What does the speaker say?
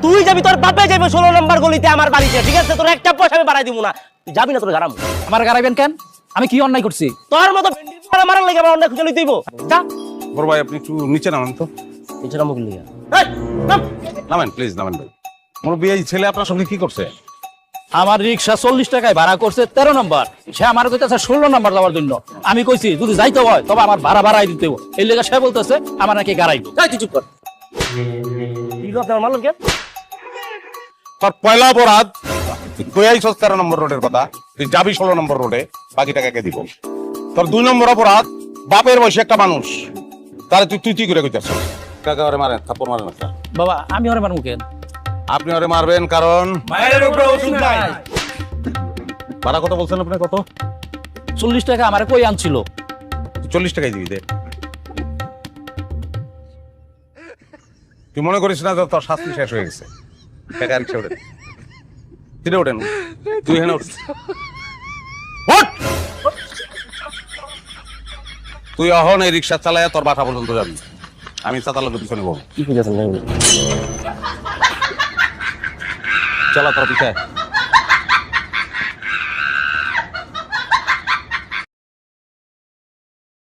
তুই যাবি, তোর বাপে যাবে 16 নম্বর গলিতে আমার বাড়িতে, ঠিক আছে? তোর একটা পয়সা আমি বাড়াই দিব না, তুই যাবি না, তোর গারাম। আমার গাড়াইবেন কেন? আমি কি অন্যায় করছি? তোর মতো মারার লাগে আমার অনেক খুঁজে লইতেইব। যা বড় ভাই আপনি একটু নিচে নামেন তো। এছাড়া মুখ লিয়া এই নাম। নামেন প্লিজ, নামেন ভাই। মুরব্বী, এই ছেলে আপনার সঙ্গে কি করছে? আমার রিক্সা 40 টাকায় ভাড়া করছে 13 নম্বর, সে আমার কইতাছে 16 নম্বর যাওয়ার জন্য। আমি কইছি যদি যাইতে হয় তবে আমার ভাড়া বাড়াই দিতে হবে। এই লেগে সে বলতেছে আমার নাকি গাড়াইব। এই তুই চুপ কর। কি কথা মালুম কেন? তোর পয়লা অপরাধ, তুই আইছস 13 নম্বর রোডের কথা, তুই যাবি 16 নম্বর রোডে, বাকি টাকাকে দিব। তোর 2 নম্বর অপরাধ, বাপের বয়সী একটা মানুষ, তাহলে তুই তুই করে কইতাছ। কাকা ওরে মারেন, থাপ্পড় মারেন একটা। বাবা আমি ওরে মারমু কেন? আপনি ওরে মারবেন কারণ মায়ের উপরে ওষুধ নাই। ভাড়া কত বলছেন আপনি? কত? 40 টাকা আমারে কই আনছিল। 40 টাকাই দিবি দে। তুই মনে করিস না যে তোর শাস্তি শেষ হয়ে গেছে? টাকা রিক্সা ওঠেন, তুই ওঠেন, তুই এখানে উঠ। ওঠ! তুই এখন এই রিক্সা চালায় তোর বাসা পর্যন্ত যাবি, আমি চাতালের পিছনে বল। কি কইতাছেন? চলা তোর পিছায়।